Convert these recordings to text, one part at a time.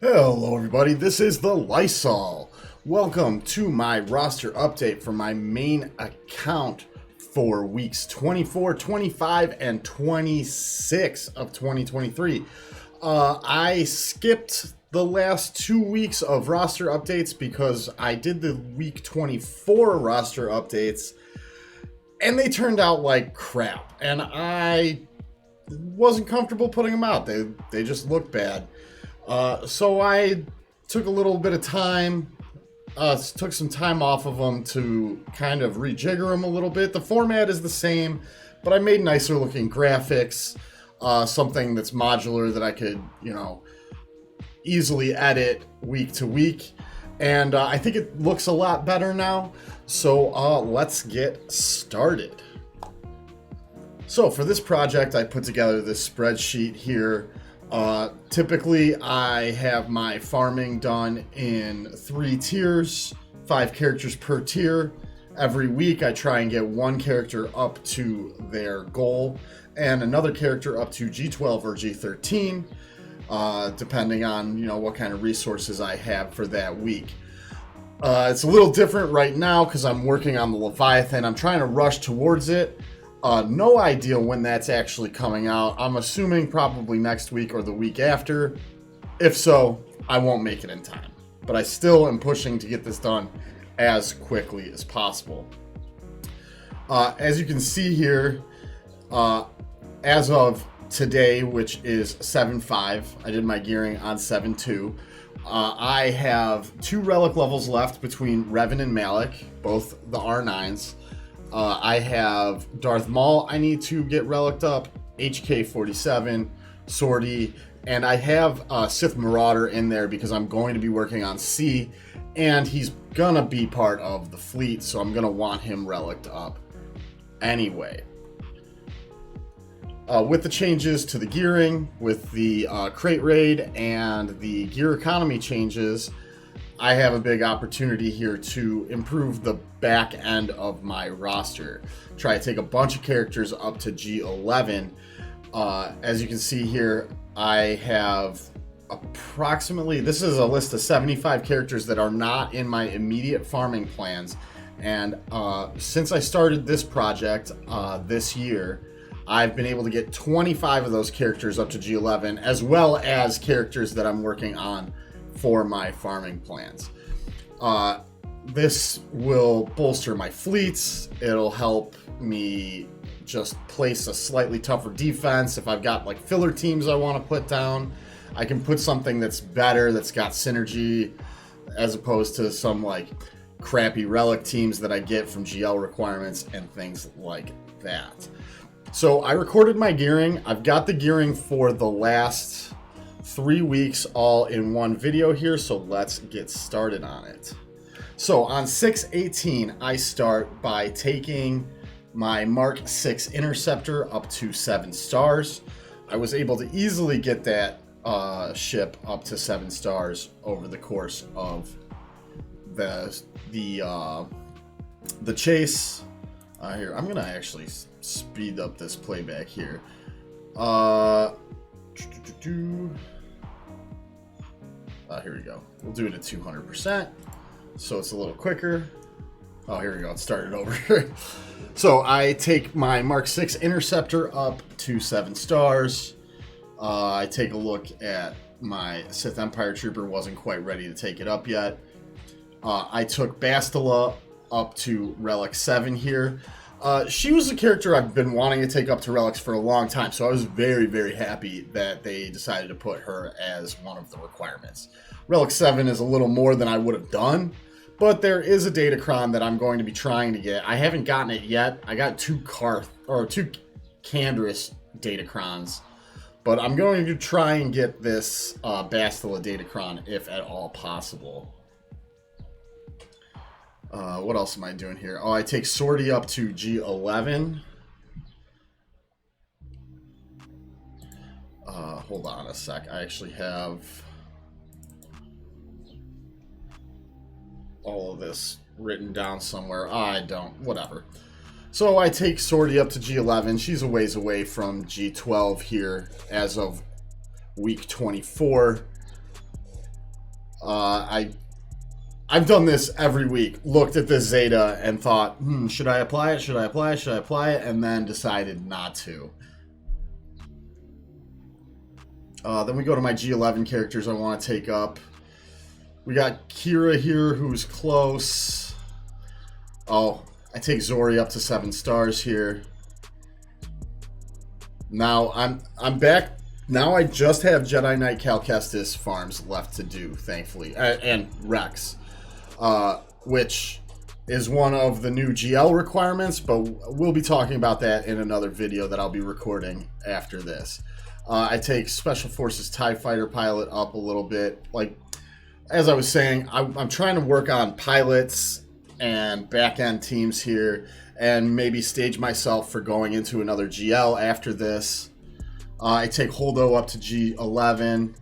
Hello everybody, this is TheLisol. Welcome to my roster update for my main account for weeks 24, 25, and 26 of 2023. I skipped the last 2 weeks of roster updates because I did the week 24 roster updates and they turned out like crap, and I wasn't comfortable putting them out. They just looked bad. So I took a little bit of time, took some time off of them to kind of rejigger them a little bit. The format is the same, but I made nicer looking graphics, something that's modular that I could, easily edit week to week. And I think it looks a lot better now. So let's get started. So for this project, I put together this spreadsheet here. Typically, I have my farming done in 3 tiers, 5 characters per tier. Every week, I try and get one character up to their goal and another character up to G12 or G13, depending on what kind of resources I have for that week. It's a little different right now because I'm working on the Leviathan. I'm trying to rush towards it. No idea when that's actually coming out. I'm assuming probably next week or the week after. If so, I won't make it in time. But I still am pushing to get this done as quickly as possible. As you can see here, as of today, which is 7.5, I did my gearing on 7.2. I have 2 relic levels left between Revan and Malik, both the R9s. I have Darth Maul I need to get reliced up, HK-47, Sortie, and I have Sith Marauder in there because I'm going to be working on C, and he's gonna be part of the fleet, so I'm gonna want him reliced up anyway. With the changes to the gearing, with the crate raid, and the gear economy changes, I have a big opportunity here to improve the back end of my roster. Try to take a bunch of characters up to G11. As you can see here, I have approximately, this is a list of 75 characters that are not in my immediate farming plans. And since I started this project this year, I've been able to get 25 of those characters up to G11, as well as characters that I'm working on for my farming plans. This will bolster my fleets. It'll help me just place a slightly tougher defense. If I've got like filler teams I want to put down, I can put something that's better, that's got synergy, as opposed to some like crappy relic teams that I get from GL requirements and things like that. So I recorded my gearing. I've got the gearing for the last 3 weeks all in one video here, so let's get started on it. So on 6/18, I start by taking my Mark 6 Interceptor up to 7 stars. I was able to easily get that ship up to 7 stars over the course of the chase. Here, I'm gonna actually speed up this playback here. Here we go. We'll do it at 200%, so it's a little quicker. Oh, here we go. It started over. So I take my Mark 6 Interceptor up to 7 stars. I take a look at my Sith Empire Trooper. Wasn't quite ready to take it up yet. I took Bastila up to Relic 7 here. She was a character I've been wanting to take up to relics for a long time, so I was very, very happy that they decided to put her as one of the requirements. Relic 7 is a little more than I would have done, but there is a Datacron that I'm going to be trying to get. I haven't gotten it yet. I got 2 Canderous Datacrons, but I'm going to try and get this Bastila Datacron if at all possible. What else am I doing here? Oh, I take Sortie up to G11. Hold on a sec. I actually have all of this written down somewhere. I don't. Whatever. So I take Sortie up to G11. She's a ways away from G12 here as of week 24. I've done this every week. Looked at this Zeta and thought, should I apply it? Should I apply it? Should I apply it? And then decided not to. Then we go to my G11 characters I want to take up. We got Kira here, who's close. Oh, I take Zori up to 7 stars here. Now I'm back. Now I just have Jedi Knight Cal Kestis farms left to do, thankfully, and Rex, which is one of the new GL requirements. But we'll be talking about that in another video that I'll be recording after this. I take Special Forces TIE Fighter pilot up a little bit. Like, as I was saying, I'm trying to work on pilots and back-end teams here and maybe stage myself for going into another GL after this. I take Holdo up to G11,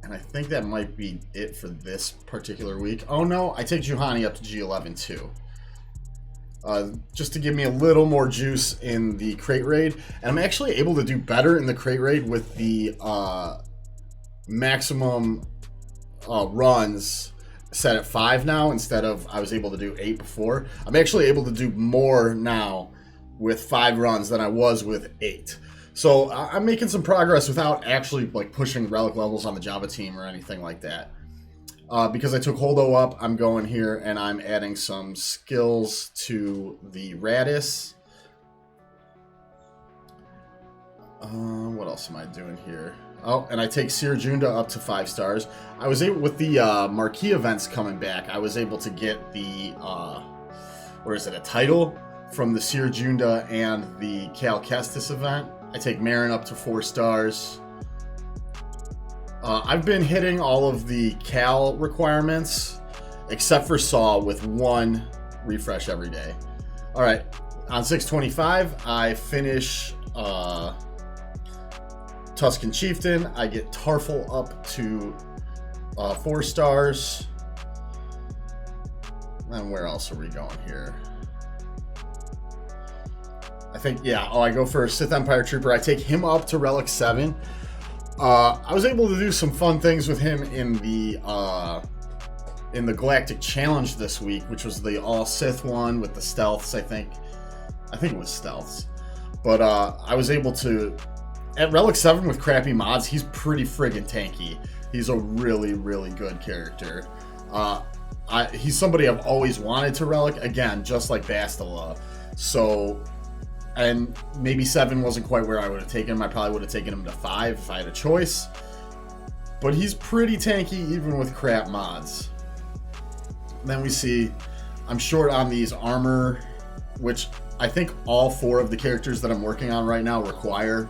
and I think that might be it for this particular week. Oh no, I take Juhani up to G11 too. Just to give me a little more juice in the crate raid. And I'm actually able to do better in the crate raid with the maximum runs set at 5 now instead of I was able to do 8 before. I'm actually able to do more now with 5 runs than I was with 8. So I'm making some progress without actually like pushing relic levels on the Java team or anything like that. Because I took Holdo up, I'm going here and I'm adding some skills to the Radis. What else am I doing here? Oh, and I take Seer Junda up to 5 stars. I was able, with the marquee events coming back, I was able to get the, a title from the Seer Junda and the Cal Kestis event. I take Marin up to 4 stars. I've been hitting all of the Cal requirements, except for Saw, with 1 refresh every day. All right, on 625, I finish Tusken Chieftain. I get Tarful up to 4 stars. And where else are we going here? I think, yeah, I go for Sith Empire Trooper. I take him up to Relic 7. I was able to do some fun things with him in the Galactic Challenge this week, which was the all Sith one with the stealths. I think it was stealths, but I was able to at Relic 7 with crappy mods. He's pretty friggin' tanky. He's a really, really good character. He's somebody I've always wanted to Relic, again, just like Bastila. So. And maybe 7 wasn't quite where I would have taken him. I probably would have taken him to 5 if I had a choice. But he's pretty tanky even with crap mods. Then we see I'm short on these armor, which I think all 4 of the characters that I'm working on right now require.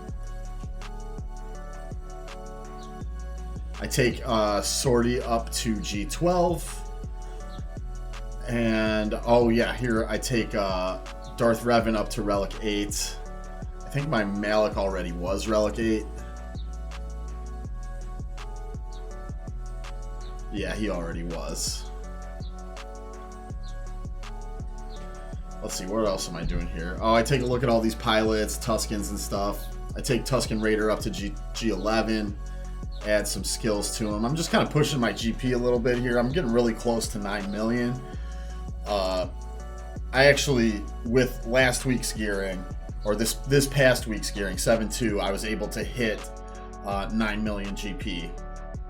I take Sortie up to G12. And, oh yeah, here I take... Darth Revan up to Relic 8. I think my Malik already was Relic 8. Yeah, he already was. Let's see, what else am I doing here? Oh, I take a look at all these pilots, Tuskens and stuff. I take Tusken Raider up to G11. Add some skills to him. I'm just kind of pushing my GP a little bit here. I'm getting really close to 9 million. I actually, with last week's gearing, or this past week's gearing, 7.2, I was able to hit 9 million GP,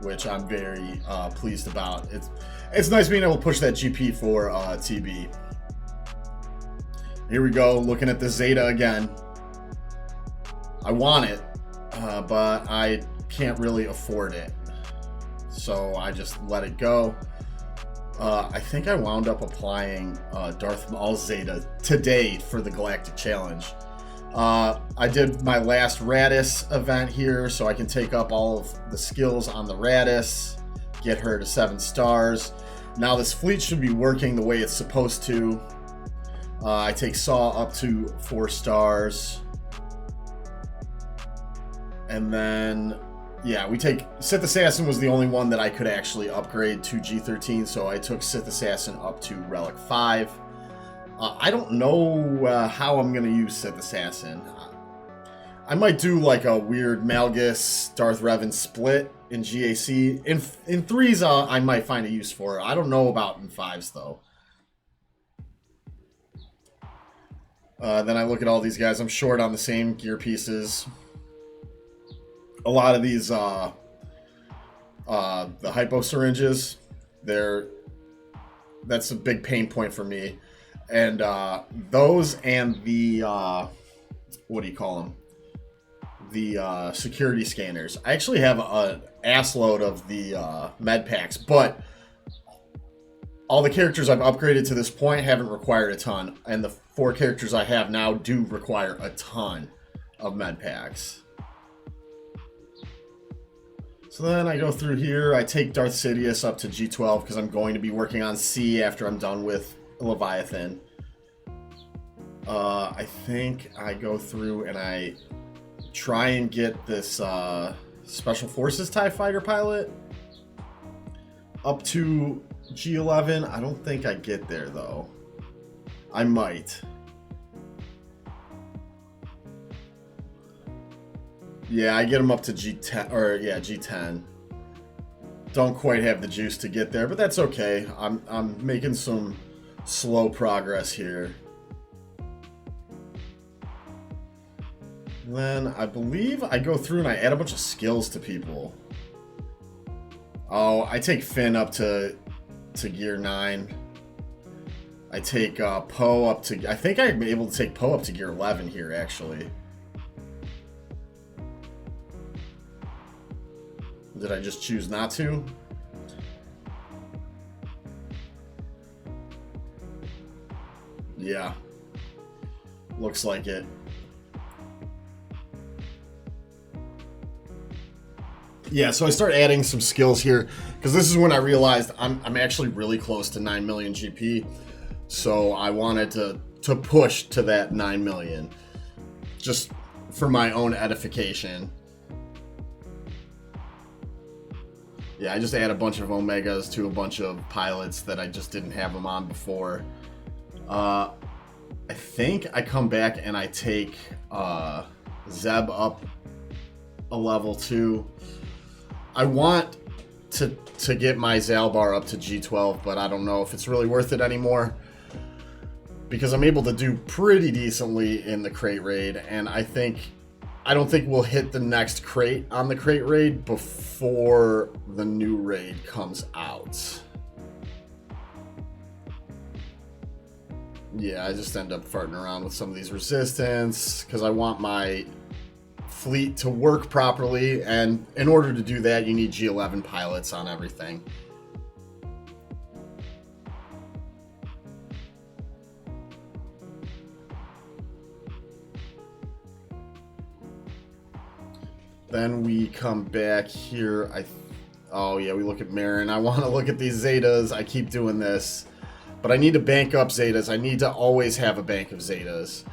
which I'm very pleased about. It's nice being able to push that GP for TB. Here we go, looking at the Zeta again. I want it, but I can't really afford it. So I just let it go. I think I wound up applying Darth Maul Zeta today for the Galactic Challenge. I did my last Radis event here, so I can take up all of the skills on the Radis, get her to 7 stars. Now this fleet should be working the way it's supposed to. I take Saw up to 4 stars. And then... yeah, we take... Sith Assassin was the only one that I could actually upgrade to G13, so I took Sith Assassin up to Relic 5. I don't know how I'm going to use Sith Assassin. I might do like a weird Malgus Darth Revan split in GAC. In 3s, I might find a use for it. I don't know about in 5s, though. Then I look at all these guys. I'm short on the same gear pieces. A lot of these, the hypo syringes, that's a big pain point for me. And those and the, what do you call them? The security scanners. I actually have an ass load of the med packs, but all the characters I've upgraded to this point haven't required a ton, and the 4 characters I have now do require a ton of med packs. So then I go through here, I take Darth Sidious up to G12 because I'm going to be working on C after I'm done with Leviathan. I think I go through and I try and get this Special Forces TIE Fighter pilot up to G11. I don't think I get there, though. I might. Yeah, I get him up to G10, or yeah, G10. Don't quite have the juice to get there, but that's okay. I'm making some slow progress here. And then I believe I go through and I add a bunch of skills to people. Oh, I take Finn up to gear 9. I take Poe up to... I think I'm able to take Poe up to gear 11 here, actually. Did I just choose not to? Yeah. Looks like it. Yeah, so I start adding some skills here, because this is when I realized I'm actually really close to 9 million GP. So I wanted to push to that 9 million, just for my own edification. Yeah, I just add a bunch of Omegas to a bunch of pilots that I just didn't have them on before. I think I come back and I take Zeb up a level 2. I want to get my Zalbar up to G12, but I don't know if it's really worth it anymore, because I'm able to do pretty decently in the crate raid, and I don't think we'll hit the next crate on the crate raid before the new raid comes out. Yeah, I just end up farting around with some of these resistance because I want my fleet to work properly, and in order to do that you need G11 pilots on everything. Then we come back here. Oh yeah, we look at Marin. I want to look at these Zetas. I keep doing this, but I need to bank up Zetas. I need to always have a bank of Zetas.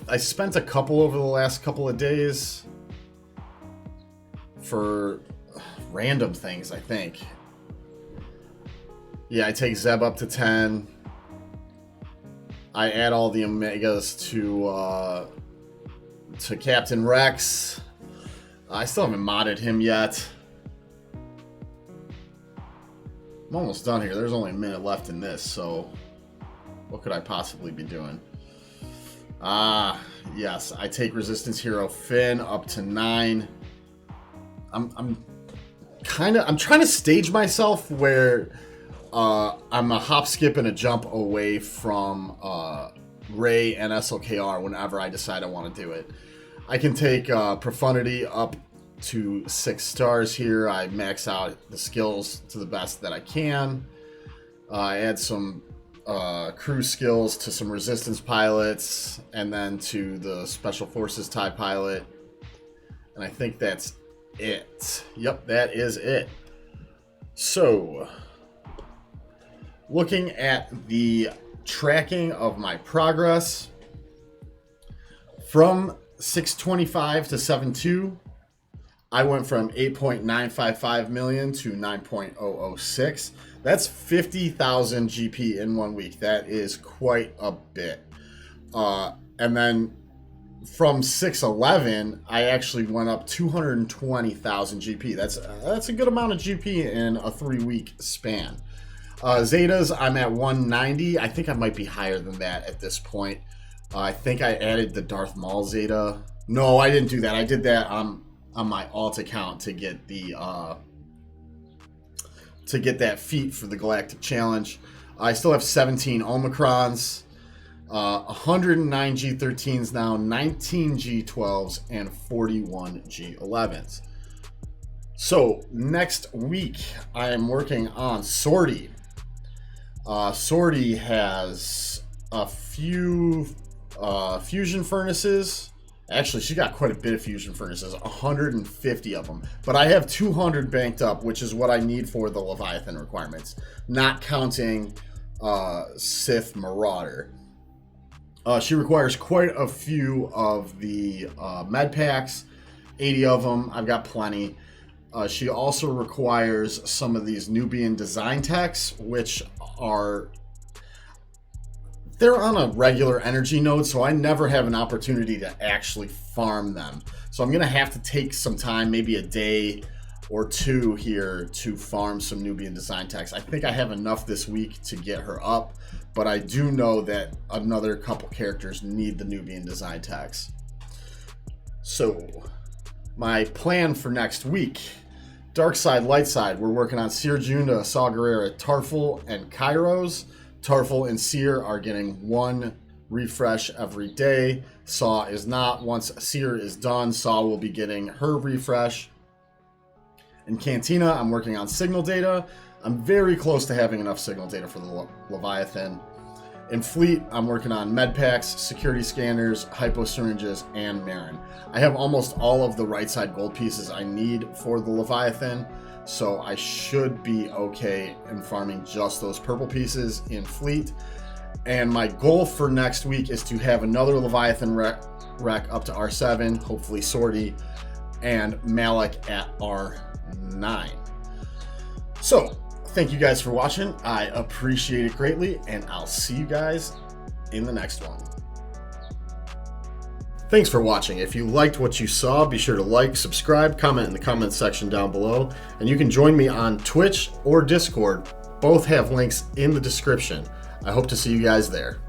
I spent a couple over the last couple of days for random things, I think. Yeah, I take Zeb up to 10. I add all the Omegas to Captain Rex. I still haven't modded him yet. I'm almost done here. There's only a minute left in this, so what could I possibly be doing? Yes, I take Resistance Hero Finn up to 9. I'm trying to stage myself where I'm a hop, skip, and a jump away from Rey and SLKR whenever I decide I want to do it. I can take Profundity up to 6 stars here. I max out the skills to the best that I can. I add some crew skills to some Resistance pilots, and then to the Special Forces TIE pilot. And I think that's it. Yep, that is it. So, looking at the tracking of my progress from 625 to 7.2, I went from 8.955 million to 9.006. That's 50,000 GP in 1 week. That is quite a bit. And then from 611, I actually went up 220,000 GP. That's a good amount of GP in a 3-week span. Zetas, I'm at 190. I think I might be higher than that at this point. I think I added the Darth Maul Zeta. No, I didn't do that. I did that on my alt account to get the that feat for the Galactic Challenge. I still have 17 Omicrons, 109 G13s now, 19 G12s, and 41 G11s. So next week, I am working on Sortie. Sortie has a few fusion furnaces. Actually, she got quite a bit of fusion furnaces, 150 of them. But I have 200 banked up, which is what I need for the Leviathan requirements, not counting Sith Marauder. She requires quite a few of the med packs, 80 of them. I've got plenty. She also requires some of these Nubian design techs, which they're on a regular energy node, so I never have an opportunity to actually farm them. So I'm going to have to take some time, maybe a day or two here, to farm some Nubian design techs. I think I have enough this week to get her up, but I do know that another couple characters need the Nubian design techs. So my plan for next week: Dark Side, Light Side, we're working on Seer Junda, Saw Gerrera, Tarful, and Kairos. Tarful and Seer are getting one refresh every day. Saw is not. Once Seer is done, Saw will be getting her refresh. In Cantina, I'm working on signal data. I'm very close to having enough signal data for the Leviathan. In Fleet, I'm working on med packs, security scanners, hypo syringes, and Marin. I have almost all of the right side gold pieces I need for the Leviathan, so I should be okay in farming just those purple pieces in Fleet. And my goal for next week is to have another Leviathan rec up to R7, hopefully Sortie, and Malik at R9. So, thank you guys for watching. I appreciate it greatly, and I'll see you guys in the next one. Thanks for watching. If you liked what you saw, be sure to like, subscribe, comment in the comments section down below, and you can join me on Twitch or Discord. Both have links in the description. I hope to see you guys there.